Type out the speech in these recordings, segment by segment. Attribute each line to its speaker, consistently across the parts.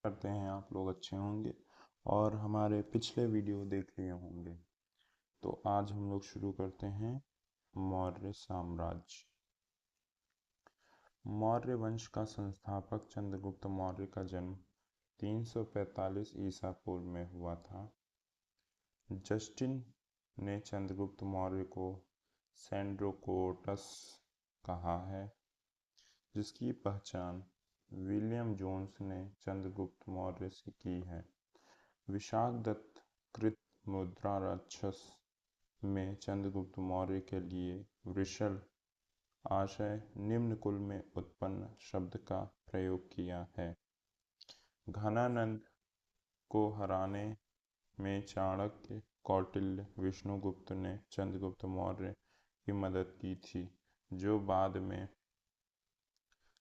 Speaker 1: करते हैं आप लोग अच्छे होंगे और हमारे पिछले वीडियो देख लिए होंगे। तो आज हम लोग शुरू करते हैं मौर्य साम्राज्य। मौर्य वंश का संस्थापक चंद्रगुप्त मौर्य का जन्म 345 ईसा पूर्व में हुआ था। जस्टिन ने चंद्रगुप्त मौर्य को सेंड्रोकोटस कहा है, जिसकी पहचान विलियम जोन्स ने चंद्रगुप्त मौर्य से की है। विशाखदत्त कृत मुद्रा राक्षस में चंद्रगुप्त मौर्य के लिए वृषल आशय निम्न कुल में उत्पन्न शब्द का प्रयोग किया है। घनानंद को हराने में चाणक्य, कौटिल्य, विष्णुगुप्त ने चंद्रगुप्त मौर्य की मदद की थी, जो बाद में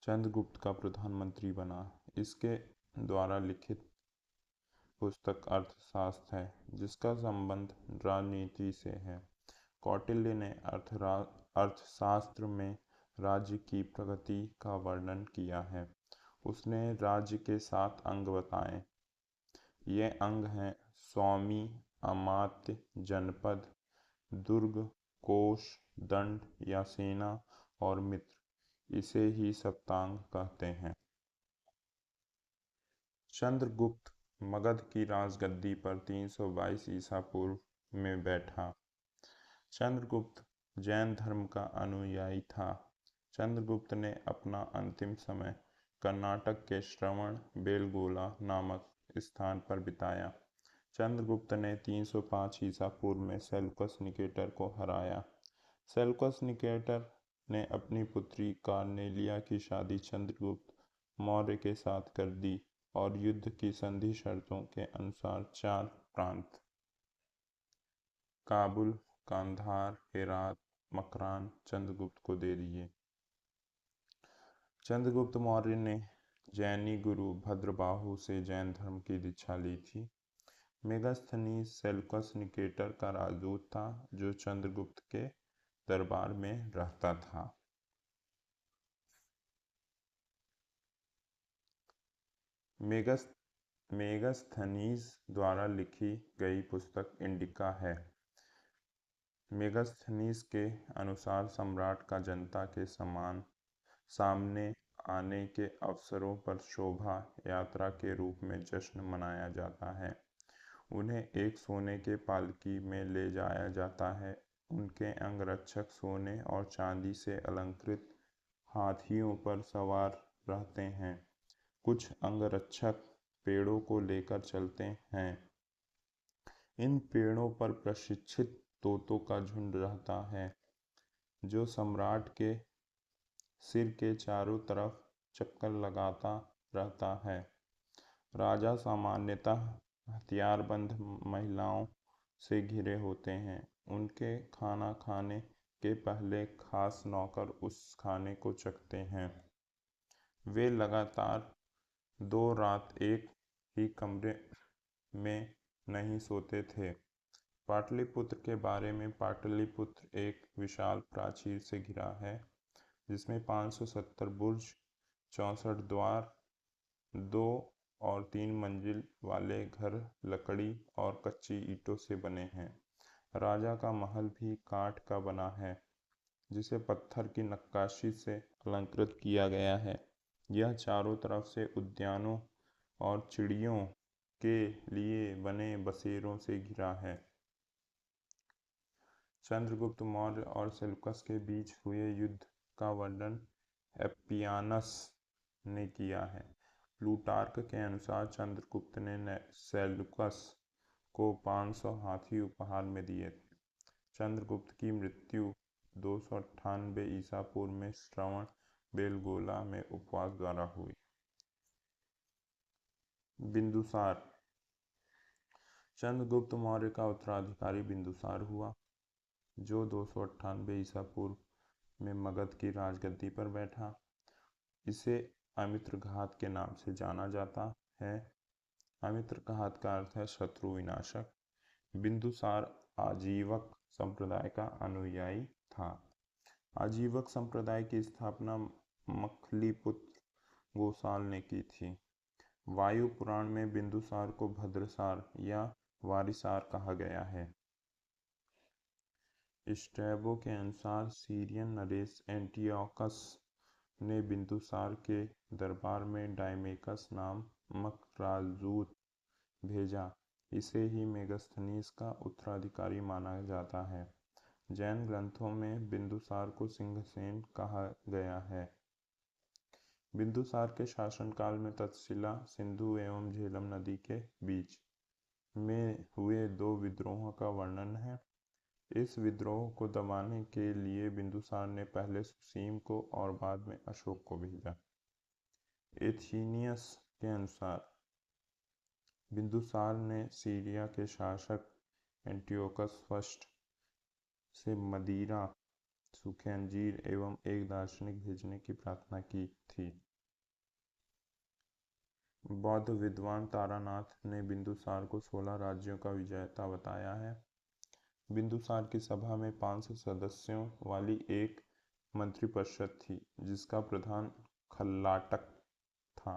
Speaker 1: चंद्रगुप्त का प्रधानमंत्री बना। इसके द्वारा लिखित पुस्तक अर्थशास्त्र है, जिसका संबंध राजनीति से है। कौटिल्य ने अर्थशास्त्र में राज्य की प्रगति का वर्णन किया है। उसने राज्य के 7 अंग बताए। ये अंग हैं स्वामी, अमात्य, जनपद, दुर्ग, कोष, दंड या सेना और मित्र। इसे ही सप्तांग कहते हैं। चंद्रगुप्त मगध की राजगद्दी पर 322 ईसा पूर्व में बैठा। चंद्रगुप्त जैन धर्म का अनुयायी था। चंद्रगुप्त ने अपना अंतिम समय कर्नाटक के श्रवण बेलगोला नामक स्थान पर बिताया। चंद्रगुप्त ने 305 ईसा पूर्व में सेल्यूकस निकेटर को हराया। सेल्यूकस निकेटर ने अपनी पुत्री कार्नेलिया की शादी चंद्रगुप्त मौर्य के साथ कर दी और युद्ध की संधि शर्तों के अनुसार 4 प्रांत काबुल, कांधार, हेरात, मकरान चंद्रगुप्त को दे दिए। चंद्रगुप्त मौर्य ने जैनी गुरु भद्रबाहु से जैन धर्म की दीक्षा ली थी। मेगास्थनीज सेल्यूकस निकेटर का राजदूत था, जो चंद्रगुप्त के दरबार में रहता था। मेगास्थनीज द्वारा लिखी गई पुस्तक इंडिका है। मेगास्थनीज के अनुसार सम्राट का जनता के सामने आने के अवसरों पर शोभा यात्रा के रूप में जश्न मनाया जाता है। उन्हें एक सोने के पालकी में ले जाया जाता है। उनके अंगरक्षक सोने और चांदी से अलंकृत हाथियों पर सवार रहते हैं। कुछ अंगरक्षक पेड़ों को लेकर चलते हैं। इन पेड़ों पर प्रशिक्षित तोतों का झुंड रहता है, जो सम्राट के सिर के चारों तरफ चक्कर लगाता रहता है। राजा सामान्यतः हथियारबंद महिलाओं से घिरे होते हैं। उनके खाना खाने के पहले खास नौकर उस खाने को चखते हैं। वे लगातार 2 रात एक ही कमरे में नहीं सोते थे। पाटलिपुत्र के बारे में पाटलिपुत्र एक विशाल प्राचीर से घिरा है, जिसमें 570 बुर्ज, 64 द्वार, 2 और 3 मंजिल वाले घर लकड़ी और कच्ची ईंटों से बने हैं। राजा का महल भी काठ का बना है, जिसे पत्थर की नक्काशी से अलंकृत किया गया है। यह चारों तरफ से उद्यानों और चिड़ियों के लिए बने बसेरों से घिरा है। चंद्रगुप्त मौर्य और सेल्यूकस के बीच हुए युद्ध का वर्णन एपियानस ने किया है। प्लूटार्क के अनुसार चंद्रगुप्त ने सेल्यूकस को 500 हाथी उपहार में दिए थे। चंद्रगुप्त की मृत्यु 298 ईसा पूर्व में श्रवण बेलगोला में उपवास द्वारा हुई। बिंदुसार। चंद्रगुप्त मौर्य का उत्तराधिकारी बिंदुसार हुआ, जो 298 ईसा पूर्व में मगध की राजगद्दी पर बैठा। इसे अमित्रघात के नाम से जाना जाता है। अमित्रघात का अर्थ है शत्रु विनाशक। बिंदुसार आजीवक संप्रदाय का अनुयायी था। आजीवक संप्रदाय की स्थापना मखलीपुत्र गोसाल ने की थी। वायु पुराण में बिंदुसार को भद्रसार या वारिसार कहा गया है। स्ट्रैबो के अनुसार सीरियन नरेश एंटियोकस ने बिंदुसार के दरबार में डायमेकस नामक राजदूत भेजा। इसे ही मेगास्थनीज का उत्तराधिकारी माना जाता है। जैन ग्रंथों में बिंदुसार को सिंहसेन कहा गया है। बिंदुसार के शासनकाल में तक्षशिला सिंधु एवं झेलम नदी के बीच में हुए 2 विद्रोहों का वर्णन है। इस विद्रोह को दबाने के लिए बिंदुसार ने पहले सुसीम को और बाद में अशोक को भेजा। एथीनियस के अनुसार बिंदुसार ने सीरिया के शासक एंटियोकस फर्स्ट से मदिरा, सूखे अंजीर एवं एक दार्शनिक भेजने की प्रार्थना की थी। बौद्ध विद्वान तारानाथ ने बिंदुसार को 16 राज्यों का विजेता बताया है। बिंदुसार की सभा में 500 सदस्यों वाली एक मंत्रिपरिषद थी, जिसका प्रधान खल्लाटक था।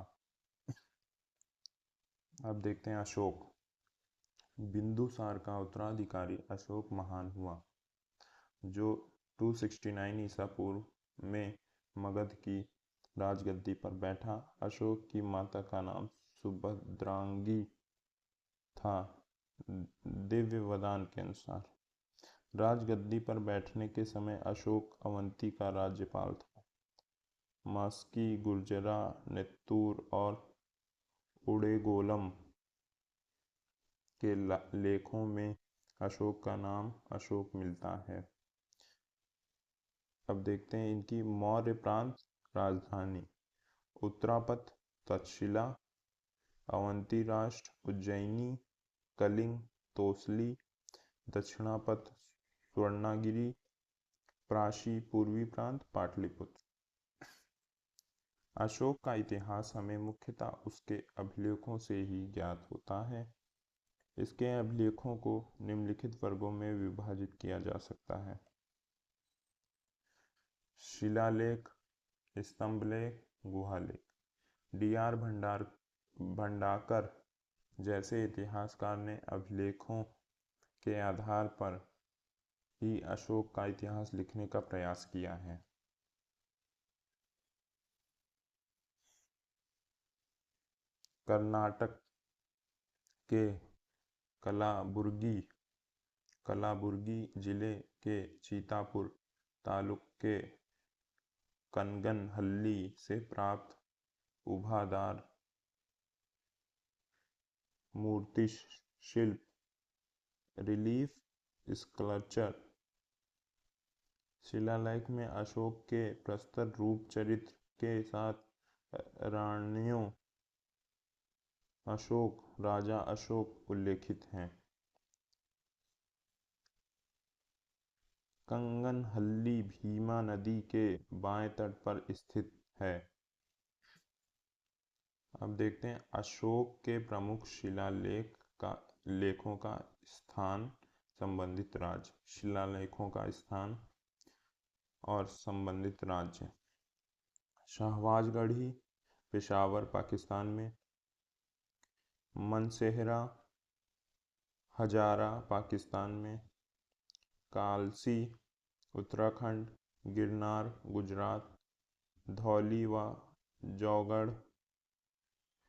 Speaker 1: अब देखते हैं अशोक। बिंदुसार का उत्तराधिकारी अशोक महान हुआ, जो 269 ईसा पूर्व में मगध की राजगद्दी पर बैठा। अशोक की माता का नाम सुभद्रांगी था। दिव्य वदान के अनुसार राजगद्दी पर बैठने के समय अशोक अवंती का राज्यपाल था। मास्की, गुर्जरा, नेत्तूर और उड़ेगोलम के लेखों में अशोक का नाम अशोक मिलता है। अब देखते हैं इनकी मौर्य प्रांत राजधानी। उत्तरापथ तक्षशिला, अवंती राष्ट्र उज्जैनी, कलिंग तोसली, दक्षिणापथ स्वर्णागिरी, प्राशी पूर्वी प्रांत पाटलिपुत्र। अशोक का इतिहास हमें मुख्यतः उसके अभिलेखों से ही ज्ञात होता है। इसके अभिलेखों को निम्नलिखित वर्गों में विभाजित किया जा सकता है। शिलालेख, स्तंभलेख, गुहालेख। डी.आर. भंडाकर जैसे इतिहासकार ने अभिलेखों के आधार पर ही अशोक का इतिहास लिखने का प्रयास किया है। कर्नाटक के कलाबुर्गी जिले के चीतापुर तालुक के कनगनहल्ली से प्राप्त उभादार मूर्ति शिल्प, रिलीफ स्कल्पचर, शिलालेख में अशोक के प्रस्तर रूप चरित्र के साथ रानियों अशोक, राजा अशोक उल्लेखित हैं। कंगनहल्ली भीमा नदी के बाएं तट पर स्थित है। अब देखते हैं अशोक के प्रमुख लेखों का स्थान, संबंधित राज्य। शिलालेखों का स्थान और संबंधित राज्य। शाहबाजगढ़ी पेशावर पाकिस्तान में, मनसेहरा हजारा पाकिस्तान में, कालसी उत्तराखंड, गिरनार गुजरात, धौली व जौगढ़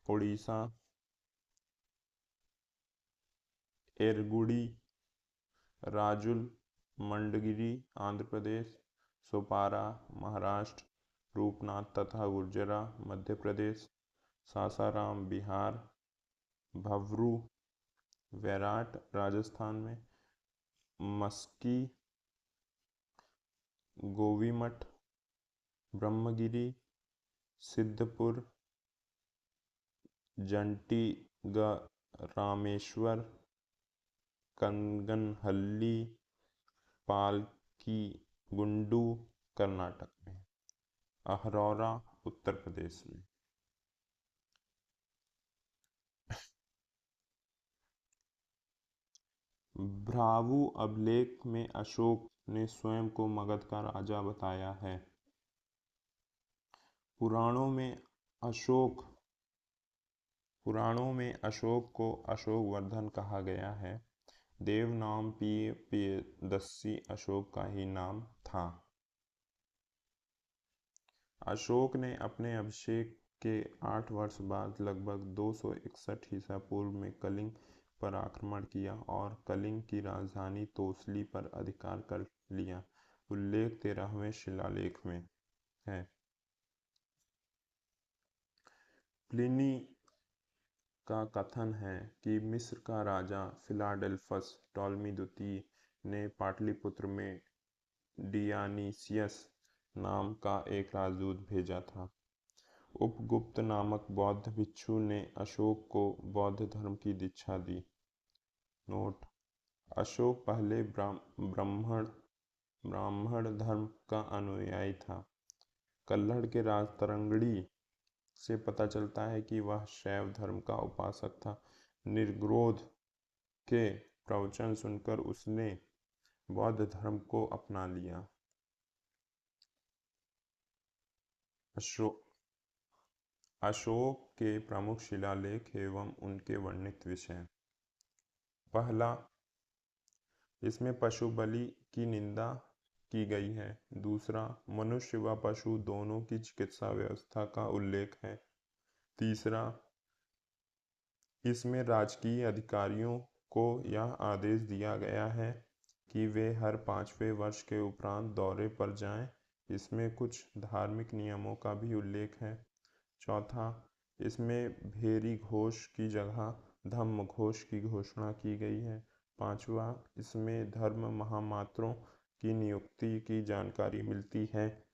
Speaker 1: उड़ीसा, एरगुड़ी राजुल मंडगिरी आंध्र प्रदेश, सोपारा महाराष्ट्र, रूपनाथ तथा गुर्जरा मध्य प्रदेश, सासाराम बिहार, भवरू वैराट राजस्थान में, मस्की गोवीमठ ब्रह्मगिरी, सिद्धपुर जंटी रामेश्वर, कंगनहल्ली पालकी गुंडू कर्नाटक में, अहरौरा उत्तर प्रदेश में। भ्रावु अभिलेख में अशोक ने स्वयं को मगध का राजा बताया है। पुराणों में अशोक पुराणों में अशोक को अशोकवर्धन कहा गया है। देव नाम पियदस्सी अशोक का ही नाम था। अशोक ने अपने अभिषेक के 8 वर्ष बाद लगभग 261 ईसा पूर्व में कलिंग पर आक्रमण किया और कलिंग की राजधानी तोसली पर अधिकार कर लिया। उल्लेख 13वें शिलालेख में है। प्लिनी का कथन है कि मिस्र का राजा फिलाडेल्फस टॉलमी द्वितीय ने पाटलिपुत्र में डियानीसियस नाम का एक राजदूत भेजा था। उपगुप्त नामक बौद्ध भिक्षु ने अशोक को बौद्ध धर्म की दीक्षा दी। नोट: अशोक पहले ब्राह्मण धर्म का अनुयायी था। कल्हड़ के राजतरंगड़ी से पता चलता है कि वह शैव धर्म का उपासक था। निर्ग्रोध के प्रवचन सुनकर उसने बौद्ध धर्म को अपना लिया। अशोक के प्रमुख शिलालेख एवं उनके वर्णित विषय। पहला, इसमें पशु बलि की निंदा की गई है। दूसरा, मनुष्य व पशु दोनों की चिकित्सा व्यवस्था का उल्लेख है। तीसरा, इसमें राजकीय अधिकारियों को यह आदेश दिया गया है कि वे हर 5वें वर्ष के उपरांत दौरे पर जाएं। इसमें कुछ धार्मिक नियमों का भी उल्लेख है। चौथा, इसमें भेरी घोष की जगह धम्म घोष की घोषणा की गई है। पांचवा, इसमें धर्म महामात्रों की नियुक्ति की जानकारी मिलती है।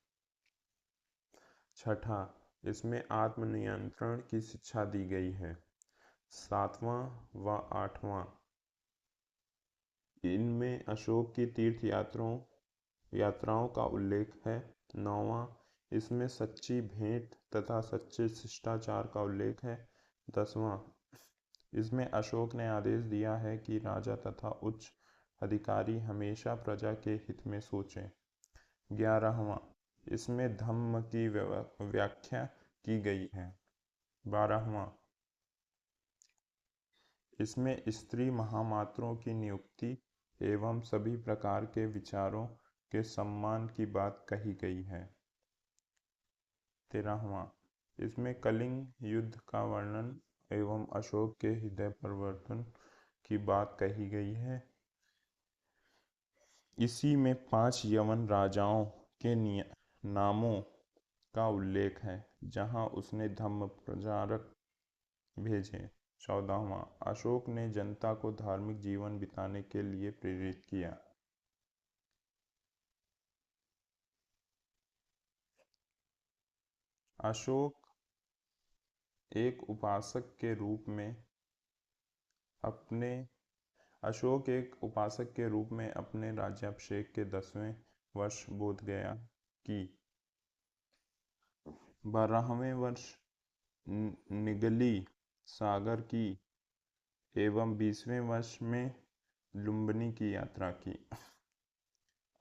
Speaker 1: छठा, इसमें आत्मनियंत्रण की शिक्षा दी गई है। सातवां व आठवां, इनमें अशोक की तीर्थ यात्राओं का उल्लेख है। नौवां, इसमें सच्ची भेंट तथा सच्चे शिष्टाचार का उल्लेख है। 10वां, इसमें अशोक ने आदेश दिया है कि राजा तथा उच्च अधिकारी हमेशा प्रजा के हित में सोचें। 11वां, इसमें धम्म की व्याख्या की गई है। 12वां, इसमें स्त्री महामात्रों की नियुक्ति एवं सभी प्रकार के विचारों के सम्मान की बात कही गई है। 13वां, इसमें कलिंग युद्ध का वर्णन एवं अशोक के हृदय परिवर्तन की बात कही गई है। इसी में 5 यवन राजाओं के नामों का उल्लेख है जहां उसने धम्म प्रचारक भेजे। 14वां, अशोक ने जनता को धार्मिक जीवन बिताने के लिए प्रेरित किया। अशोक एक उपासक के रूप में अपने राज्याभिषेक के 10वें वर्ष बोध गया कि 12वें वर्ष निगली सागर की एवं 20वें वर्ष में लुम्बिनी की यात्रा की।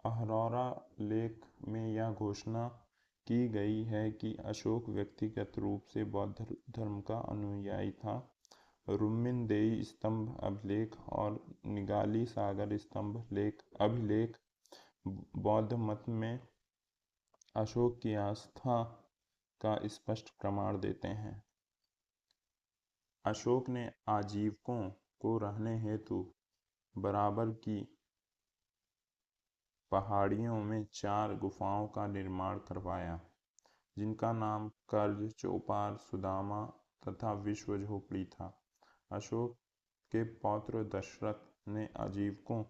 Speaker 1: अहरौरा लेख में यह घोषणा की गई है कि अशोक व्यक्तिगत रूप से बौद्ध धर्म का अनुयायी था। रुम्मिनदेई स्तंभ अभिलेख और निगाली सागर स्तंभ अभिलेख बौद्ध मत में अशोक की आस्था का स्पष्ट प्रमाण देते हैं। अशोक ने आजीवकों को रहने हेतु बराबर की पहाड़ियों में 4 गुफाओं का निर्माण करवाया, जिनका नाम कर्ज, चौपार, सुदामा तथा विश्व झोपड़ी था। अशोक के पौत्र दशरथ ने आजीवकों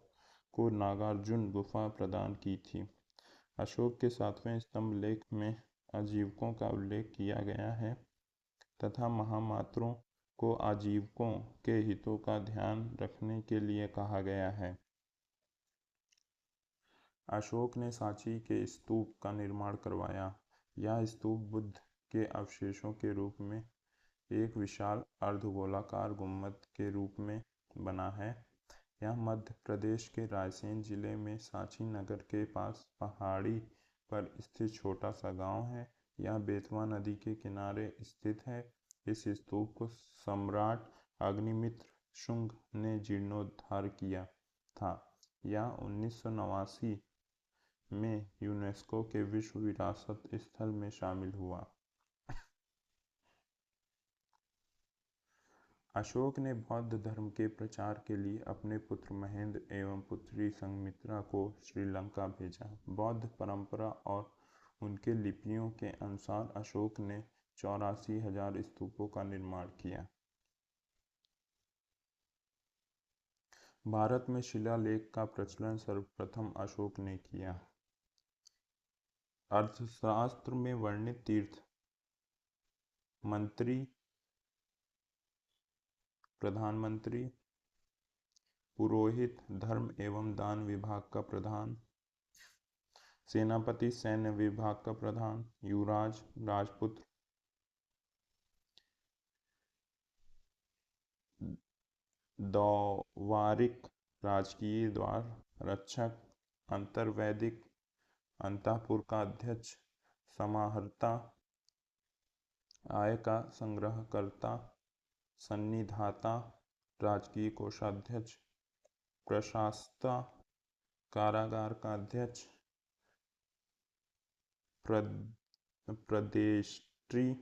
Speaker 1: को नागार्जुन गुफा प्रदान की थी। अशोक के 7वें स्तंभ लेख में आजीवकों का उल्लेख किया गया है तथा महामात्रों को आजीवकों के हितों का ध्यान रखने के लिए कहा गया है। अशोक ने सांची के स्तूप का निर्माण करवाया। यह स्तूप बुद्ध के अवशेषों के रूप में एक विशाल अर्धगोलाकार गुंबद के रूप में बना है। यह मध्य प्रदेश के रायसेन जिले में सांची नगर के पास पहाड़ी पर स्थित छोटा सा गांव है। यह बेतवा नदी के किनारे स्थित है। इस स्तूप को सम्राट अग्निमित्र शुंग ने जीर्णोद्धार किया था। यह 1989 में यूनेस्को के विश्व विरासत स्थल में शामिल हुआ। अशोक ने बौद्ध धर्म के प्रचार के लिए अपने पुत्र महेंद्र एवं पुत्री संघमित्रा को श्रीलंका भेजा। बौद्ध परंपरा और उनके लिपियों के अनुसार अशोक ने 84,000 स्तूपों का निर्माण किया। भारत में शिलालेख का प्रचलन सर्वप्रथम अशोक ने किया। अर्थशास्त्र में वर्णित तीर्थ मंत्री, प्रधानमंत्री, पुरोहित, धर्म एवं दान विभाग का प्रधान, सेनापति सैन्य विभाग का प्रधान, युवराज, राजपुत्र, द्वारिक, राजकीय द्वार रक्षक, अंतर्वैदिक, अंतःपुर का अध्यक्ष, समाहर्ता, आय का संग्रहकर्ता, सन्निधाता, राजकीय कोषाध्यक्ष, प्रशासता, कारागार का अध्यक्ष, प्रदेष्ट्री,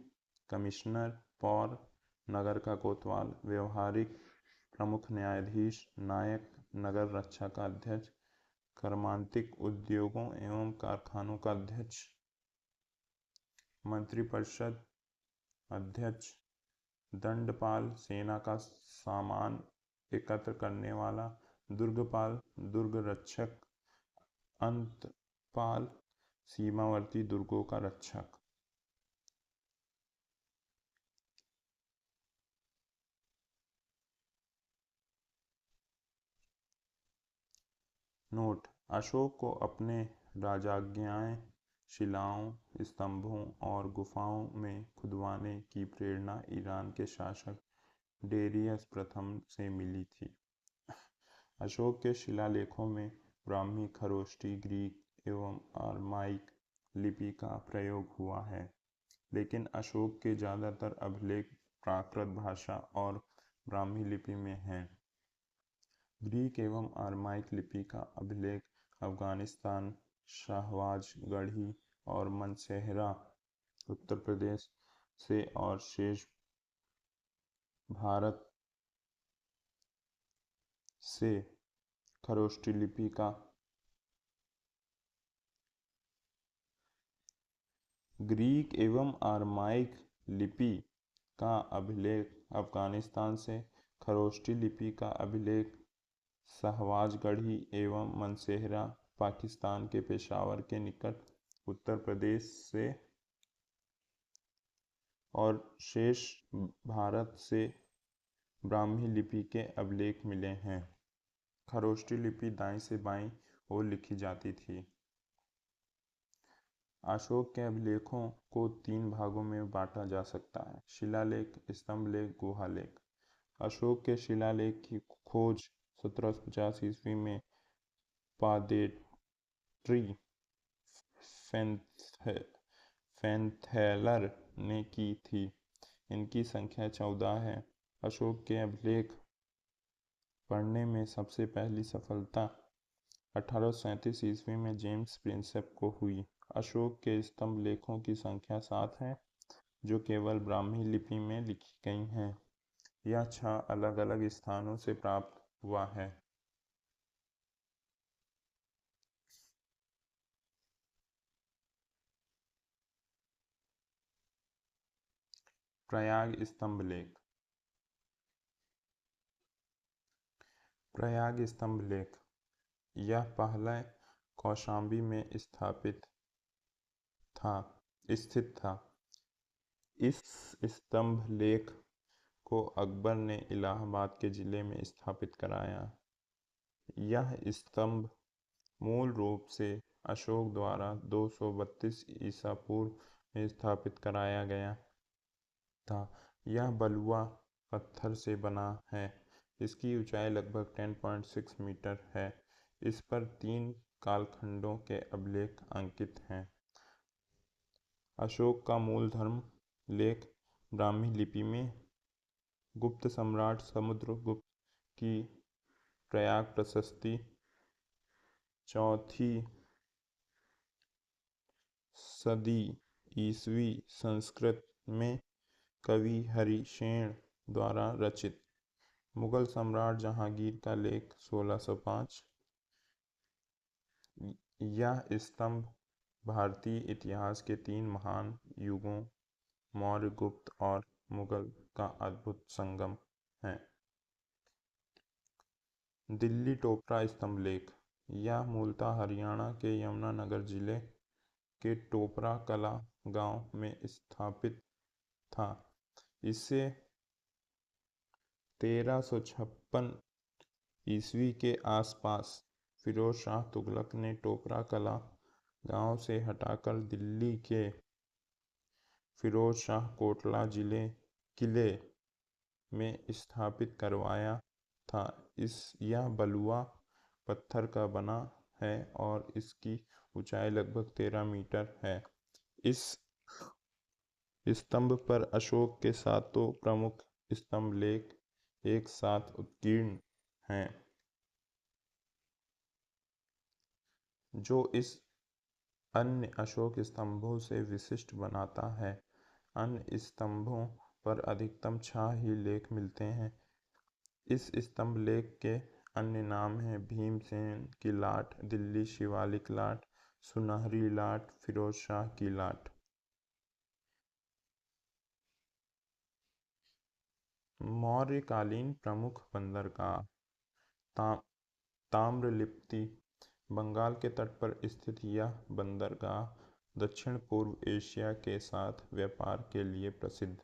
Speaker 1: कमिश्नर, पौर, नगर का कोतवाल, व्यवहारिक, प्रमुख न्यायाधीश, नायक, नगर रक्षा का अध्यक्ष, कर्मांतिक, उद्योगों एवं कारखानों का अध्यक्ष, मंत्रिपरिषद अध्यक्ष, दंडपाल, सेना का सामान एकत्र करने वाला, दुर्गपाल, दुर्ग रक्षक, अंतपाल, सीमावर्ती दुर्गों का रक्षक। नोट: अशोक को अपने राजज्ञाएं, शिलाओं, स्तंभों और गुफाओं में खुदवाने की प्रेरणा ईरान के शासक डेरियस प्रथम से मिली थी। अशोक के शिलालेखों में ब्राह्मी, खरोष्टी, ग्रीक एवं अरमाइक लिपि का प्रयोग हुआ है, लेकिन अशोक के ज़्यादातर अभिलेख प्राकृत भाषा और ब्राह्मी लिपि में हैं। ग्रीक एवं अरमाइक लिपि का अभिलेख अफगानिस्तान, शाहवाज़गढ़ी और मनसेहरा उत्तर प्रदेश से और शेष भारत से। खरोष्टी लिपि का ग्रीक एवं अरमाइक लिपि का अभिलेख अफगानिस्तान से, खरोष्टी लिपि का अभिलेख शाहवाज़गढ़ी एवं मनसेहरा पाकिस्तान के पेशावर के निकट उत्तर प्रदेश से और शेष भारत से ब्राह्मी लिपि के अभिलेख मिले हैं। खरोष्टी लिपि दाईं से बाईं ओर लिखी जाती थी। अशोक के अभिलेखों को 3 भागों में बांटा जा सकता है: शिलालेख, स्तंभलेख, गुहालेख। अशोक के शिलालेख की खोज 1750 ईस्वी में पादेट्री फैनथेलर ने की थी। इनकी संख्या 14 है। अशोक के अभिलेख पढ़ने में सबसे पहली सफलता 1837 ईस्वी में जेम्स प्रिंसेप को हुई। अशोक के स्तंभ लेखों की संख्या 7 है, जो केवल ब्राह्मी लिपि में लिखी गई हैं। यह 6 अलग अलग स्थानों से प्राप्त हुआ है। प्रयाग स्तंभ लेख। प्रयाग स्तंभ लेख यह पहले कौशाम्बी में स्थित था। इस स्तंभ लेख को अकबर ने इलाहाबाद के जिले में स्थापित कराया। यह स्तंभ मूल रूप से अशोक द्वारा 232 ईसा पूर्व में स्थापित कराया गया था। यह बलुआ पत्थर से बना है। इसकी ऊंचाई लगभग 10.6 मीटर है। इस पर 3 कालखंडों के अभिलेख अंकित हैं। अशोक का मूल धर्म लेख ब्राह्मी लिपि में गुप्त सम्राट समुद्रगुप्त की प्रयाग प्रशस्ति 4वीं सदी ईस्वी संस्कृत में कवि हरिशेन द्वारा रचित। मुगल सम्राट जहांगीर का लेख 1605। यह स्तंभ भारतीय इतिहास के 3 महान युगों मौर्य, गुप्त और मुगल का अद्भुत संगम है। दिल्ली टोपरा स्तंभ लेख। यह मूलतः हरियाणा के यमुनानगर जिले के टोपरा कला गांव में स्थापित था। इसे 1356 ईस्वी के आसपास फिरोज शाह तुगलक ने टोपरा कला गांव से हटाकर दिल्ली के फिरोज शाह कोटला किले में स्थापित करवाया था। यह बलुआ पत्थर का बना है और इसकी ऊंचाई लगभग 13 मीटर है। इस स्तंभ पर अशोक के 7 प्रमुख स्तंभ लेख एक साथ उत्कीर्ण हैं, जो इस अन्य अशोक स्तंभों से विशिष्ट बनाता है। अन्य स्तंभों पर अधिकतम 6 ही लेख मिलते हैं। इस स्तंभ लेख के अन्य नाम हैं भीमसेन की लाट, दिल्ली शिवालिक लाट, सुनहरी लाट, फिरोज शाह की लाट। मौर्यकालीन प्रमुख बंदरगाह। ताम्रलिप्ति। बंगाल के तट पर स्थित यह बंदरगाह दक्षिण पूर्व एशिया के साथ व्यापार के लिए प्रसिद्ध।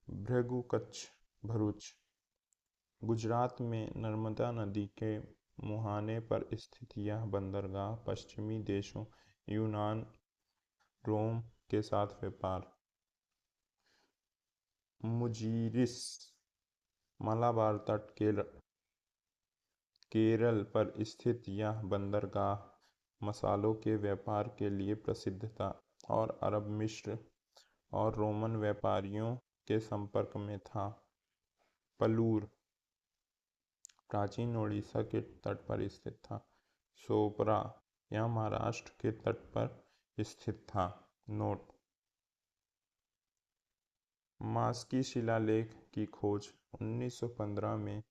Speaker 1: भृगु कच्छ भरूच। गुजरात में नर्मदा नदी के मुहाने पर स्थित यह बंदरगाह पश्चिमी देशों यूनान, रोम के साथ व्यापार। मुजीरिस। मलाबार तट केरल पर स्थित यह बंदरगाह मसालों के व्यापार के लिए प्रसिद्ध था और अरब, मिस्र और रोमन व्यापारियों के संपर्क में था। पलूर प्राचीन ओडिशा के तट पर स्थित था। सोपरा यह महाराष्ट्र के तट पर स्थित था। नोट। मास्की शिलालेख की खोज 1915 में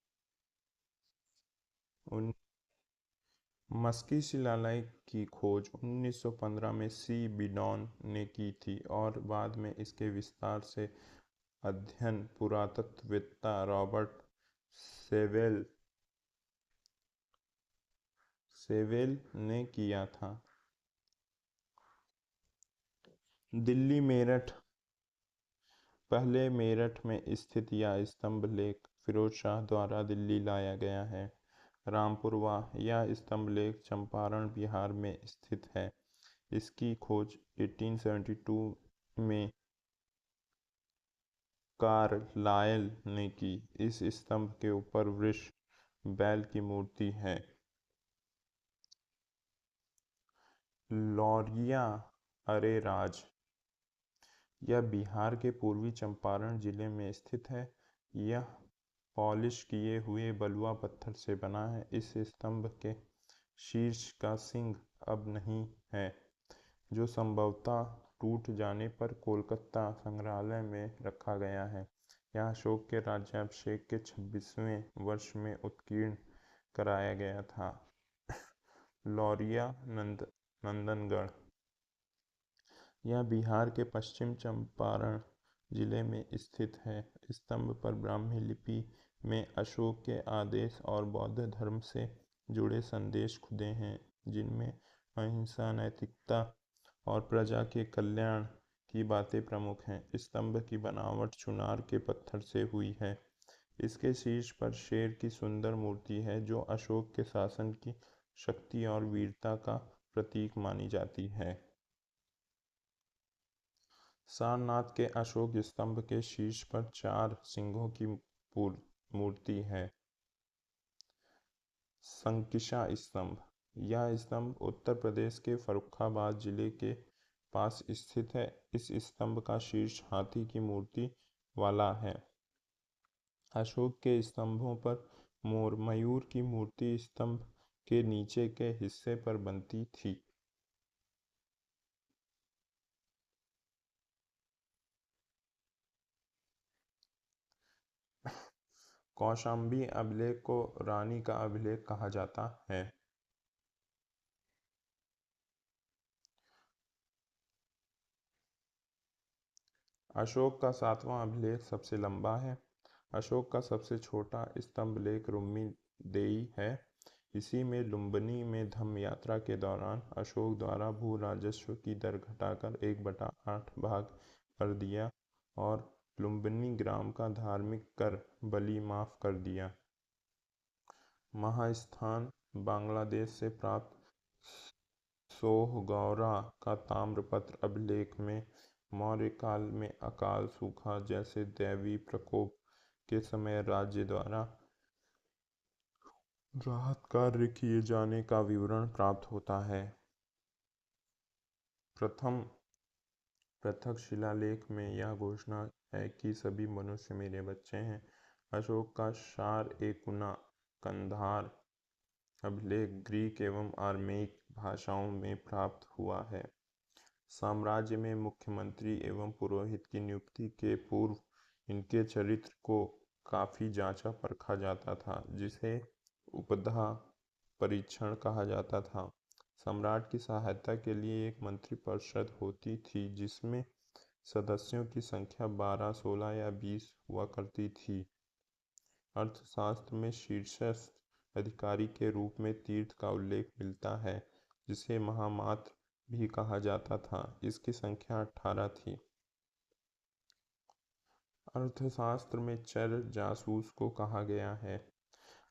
Speaker 1: मस्की शिलालेख की खोज 1915 में सी बिडॉन ने की थी और बाद में इसके विस्तार से अध्ययन पुरातत्ववेत्ता रॉबर्ट सेवेल ने किया था। दिल्ली मेरठ। पहले मेरठ में स्थित यह स्तंभ लेख फिरोज शाह द्वारा दिल्ली लाया गया है। रामपुरवा। यह स्तंभ लेख चंपारण बिहार में स्थित है। इसकी खोज 1872 में कार्लायल ने की। इस स्तंभ के ऊपर वृष बैल की मूर्ति है। लौरिया अरेराज। यह बिहार के पूर्वी चंपारण जिले में स्थित है। यह पॉलिश किए हुए बलुआ पत्थर से बना है। इस स्तंभ के शीर्ष का सिंह अब नहीं है, जो संभवतः टूट जाने पर कोलकाता संग्रहालय में रखा गया है। यह अशोक के राज्याभिषेक के 26वें वर्ष में उत्कीर्ण कराया गया था। लौरिया नंदनगढ़। यह बिहार के पश्चिम चंपारण जिले में स्थित है। स्तंभ पर ब्राह्मी लिपि में अशोक के आदेश और बौद्ध धर्म से जुड़े संदेश खुदे हैं, जिनमें अहिंसा, नैतिकता और प्रजा के कल्याण की बातें प्रमुख हैं। स्तंभ की बनावट चुनार के पत्थर से हुई है। इसके शीर्ष पर शेर की सुंदर मूर्ति है, जो अशोक के शासन की शक्ति और वीरता का प्रतीक मानी जाती है। सारनाथ के अशोक स्तंभ के शीर्ष पर 4 सिंहों की मूर्ति है। संकिसा स्तंभ। यह स्तंभ उत्तर प्रदेश के फर्रुखाबाद जिले के पास स्थित है। इस स्तंभ का शीर्ष हाथी की मूर्ति वाला है। अशोक के स्तंभों पर मोर मयूर की मूर्ति स्तंभ के नीचे के हिस्से पर बनती थी। कौशाम्बी अभिलेख को रानी का अभिलेख कहा जाता है। अशोक का 7वां अभिलेख सबसे लंबा है। अशोक का सबसे छोटा स्तंभ लेख रुम्मी देई है। इसी में लुम्बिनी में धम्म यात्रा के दौरान अशोक द्वारा भू राजस्व की दर घटाकर 1/8 भाग कर दिया और लुम्बिनी ग्राम का धार्मिक कर बलि माफ कर दिया। महास्थान बांग्लादेश से प्राप्त सोहगौरा का ताम्रपत्र अभिलेख में मौर्य काल में अकाल सूखा जैसे दैवी प्रकोप के समय राज्य द्वारा राहत कार्य किए जाने का विवरण प्राप्त होता है। प्रथम पृथक शिलालेख में यह घोषणा है कि सभी मनुष्य मेरे बच्चे हैं। अशोक का शार ए कुना कंधार अभिलेख ग्रीक एवं आर्मेइक भाषाओं में प्राप्त हुआ है। साम्राज्य में मुख्यमंत्री एवं पुरोहित की नियुक्ति के पूर्व इनके चरित्र को काफी जांचा परखा जाता था, जिसे उपधा परीक्षण कहा जाता था। सम्राट की सहायता के लिए एक मंत्रिपरिषद होती थी, जिसमें सदस्यों की संख्या 12, 16 या 20 हुआ करती थी। अर्थशास्त्र में शीर्षस्थ अधिकारी के रूप में तीर्थ का उल्लेख मिलता है, जिसे महामात्र भी कहा जाता था। इसकी संख्या 18 थी। अर्थशास्त्र में चर जासूस को कहा गया है।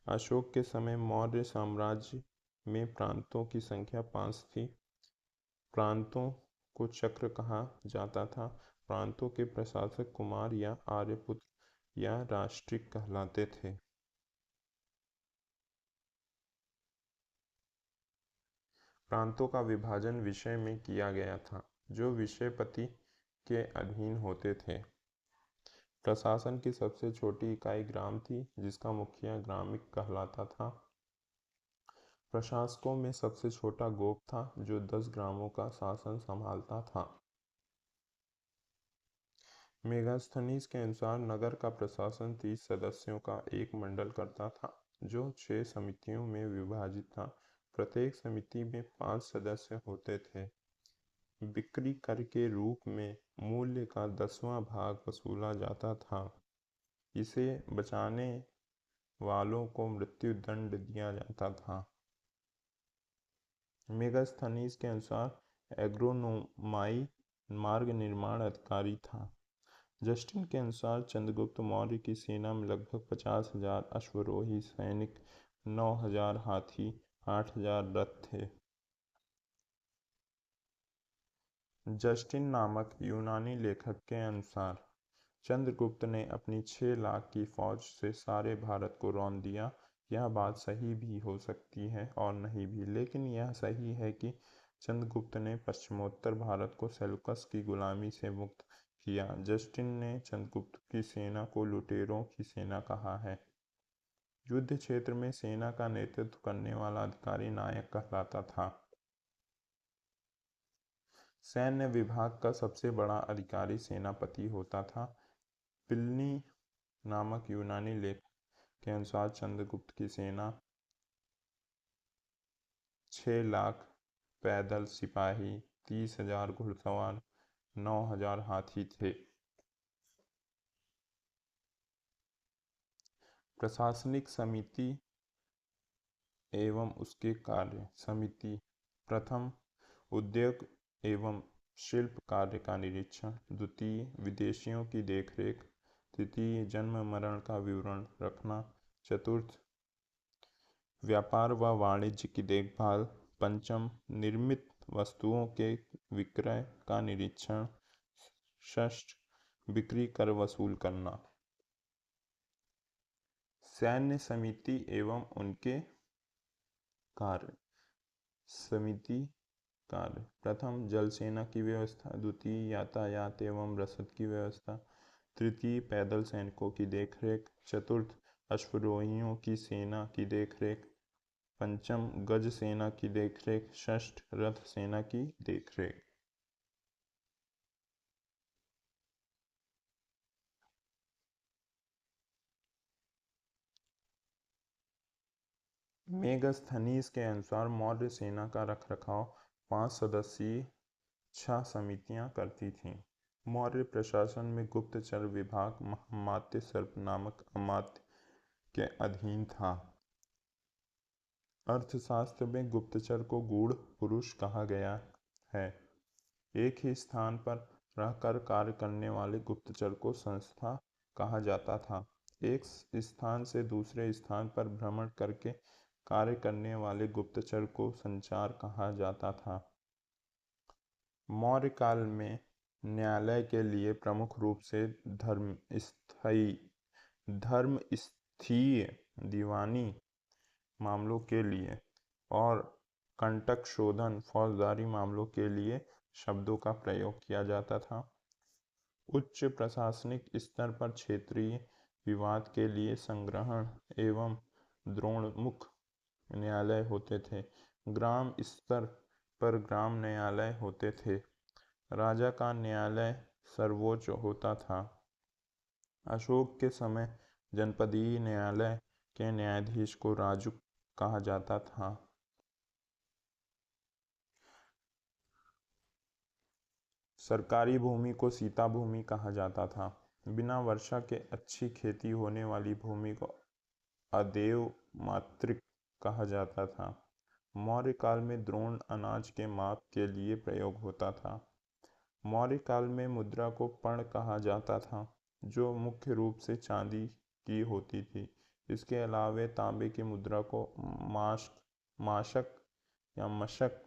Speaker 1: अशोक के समय मौर्य साम्राज्य में प्रांतों की संख्या 5 थी। प्रांतों को चक्र कहा जाता था। प्रांतों के प्रशासक कुमार या आर्यपुत्र या राष्ट्रिक कहलाते थे। प्रांतों का विभाजन विषय में किया गया था, जो विषयपति के अधीन होते थे। प्रशासन की सबसे छोटी इकाई ग्राम थी, जिसका मुखिया ग्रामिक कहलाता था। प्रशासकों में सबसे छोटा गोप था, जो 10 ग्रामों का शासन संभालता था। मेगास्थनीज के अनुसार नगर का प्रशासन 30 सदस्यों का एक मंडल करता था, जो 6 समितियों में विभाजित था। प्रत्येक समिति में 5 सदस्य होते थे। बिक्री कर के रूप में मूल्य का 10वां भाग वसूला जाता था। इसे बचाने वालों को मृत्यु दंड दिया जाता था। मेगास्थनीज के अनुसार एग्रोनोमाई मार्ग निर्माण अधिकारी था। जस्टिन के अनुसार चंद्रगुप्त मौर्य की सेना में लगभग 50,000 अश्वरोही सैनिक, 9,000 हाथी, 8,000 रथ थे। जस्टिन नामक यूनानी लेखक के अनुसार चंद्रगुप्त ने अपनी 6 लाख की फौज से सारे भारत को रौंद दिया। यह बात सही भी हो सकती है और नहीं भी, लेकिन यह सही है कि चंद्रगुप्त ने पश्चिमोत्तर भारत को सेल्यूकस की गुलामी से मुक्त किया। जस्टिन ने चंद्रगुप्त की सेना को लुटेरों की सेना कहा है। युद्ध क्षेत्र में सेना का नेतृत्व करने वाला अधिकारी नायक कहलाता था। सैन्य विभाग का सबसे बड़ा अधिकारी सेनापति होता था। प्लिनी नामक यूनानी लेखक के अनुसार चंद्रगुप्त की सेना 6 लाख पैदल सिपाही, 30,000 घुड़सवार, 9,000 हाथी थे। प्रशासनिक समिति एवं उसके कार्य। समिति प्रथम उद्योग एवं शिल्प कार्य का निरीक्षण। द्वितीय विदेशियों की देखरेख। तृतीय जन्म मरण का विवरण रखना। चतुर्थ व्यापार व वाणिज्य की देखभाल। पंचम निर्मित वस्तुओं के विक्रय का निरीक्षण। षष्ठ बिक्री कर वसूल करना। सैन्य समिति एवं उनके कार्य। समिति कार्य। प्रथम जल सेना की व्यवस्था, द्वितीय यातायात एवं रसद की व्यवस्था, तृतीय पैदल सैनिकों की देखरेख, चतुर्थ अश्वरोहियों की सेना की देखरेख, पंचम गज सेना की देखरेख, षष्ठ रथ सेना की देखरेख। मेगस्थनीज के अनुसार मौर्य सेना का रखरखाव 5 सदस्यीय 6 समितियां करती थीं। मौर्य प्रशासन में गुप्तचर विभाग महामात्य सर्प नामक अमात्य के अधीन था। अर्थशास्त्र में गुप्तचर को गूढ़ पुरुष कहा गया है। एक ही स्थान पर रहकर कार्य करने वाले गुप्तचर को संस्था कहा जाता था। एक स्थान से दूसरे स्थान पर भ्रमण करके कार्य करने वाले गुप्तचर को संचार कहा जाता था। मौर्य काल में न्यायालय के लिए प्रमुख रूप से धर्मस्थीय दीवानी मामलों के लिए और कंटक शोधन फौजदारी मामलों के लिए शब्दों का प्रयोग किया जाता था। उच्च प्रशासनिक स्तर पर क्षेत्रीय विवाद के लिए संग्रहण एवं द्रोणमुख न्यायालय होते थे। ग्राम स्तर पर ग्राम न्यायालय होते थे। राजा का न्यायालय सर्वोच्च होता था। अशोक के समय जनपदीय न्यायालय के न्यायाधीश को राजुक कहा जाता था। सरकारी भूमि को सीता भूमि कहा जाता था। बिना वर्षा के अच्छी खेती होने वाली भूमि को अदेव मातृक कहा जाता था। मौर्य काल में द्रोण अनाज के माप के लिए प्रयोग होता था। मौर्य काल में मुद्रा को पर्ण कहा जाता था, जो मुख्य रूप से चांदी की होती थी। इसके अलावे तांबे की मुद्रा को माशक या मशक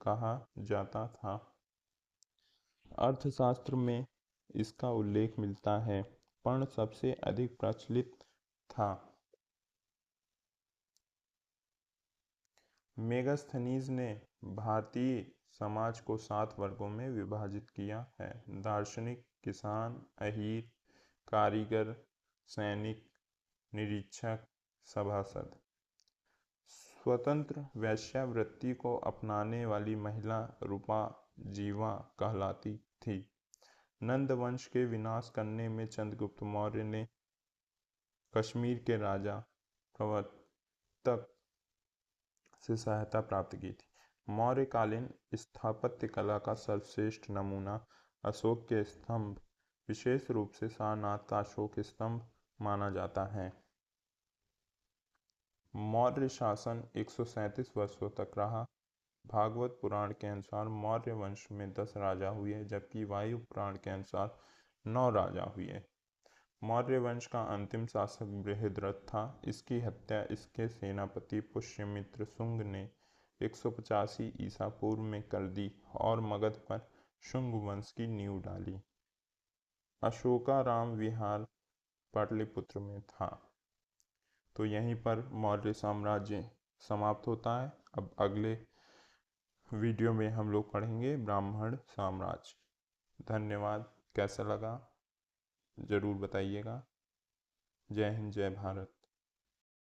Speaker 1: कहा जाता था। अर्थशास्त्र में इसका उल्लेख मिलता है। पर्ण सबसे अधिक प्रचलित था। मेगास्थनीज ने भारतीय समाज को 7 वर्गों में विभाजित किया है। दार्शनिक, किसान, अहीर, कारीगर, सैनिक, निरीक्षक, सभासद। स्वतंत्र वेश्यावृत्ति को अपनाने वाली महिला रूपा जीवा कहलाती थी। नंद वंश के विनाश करने में चंद्रगुप्त मौर्य ने कश्मीर के राजा प्रवर्तक से सहायता प्राप्त की थी। मौर्यकालीन स्थापत्य कला का सर्वश्रेष्ठ नमूना अशोक के स्तंभ, विशेष रूप से सारनाथ का अशोक स्तंभ माना जाता है। मौर्य शासन 137 वर्षों तक रहा। भागवत पुराण के अनुसार मौर्य वंश में 10 राजा हुए, जबकि वायु पुराण के अनुसार 9 राजा हुए। मौर्य वंश का अंतिम शासक बृहद्रथ था। इसकी हत्या इसके सेनापति पुष्यमित्र शुंग ने 185 ईसा पूर्व में कर दी और मगध पर शुंग वंश की नींव डाली। अशोकाराम विहार पाटलिपुत्र में था। तो यहीं पर मौर्य साम्राज्य समाप्त होता है। अब अगले वीडियो में हम लोग पढ़ेंगे ब्राह्मण साम्राज्य। धन्यवाद। कैसा लगा ज़रूर बताइएगा। जय हिंद, जय भारत।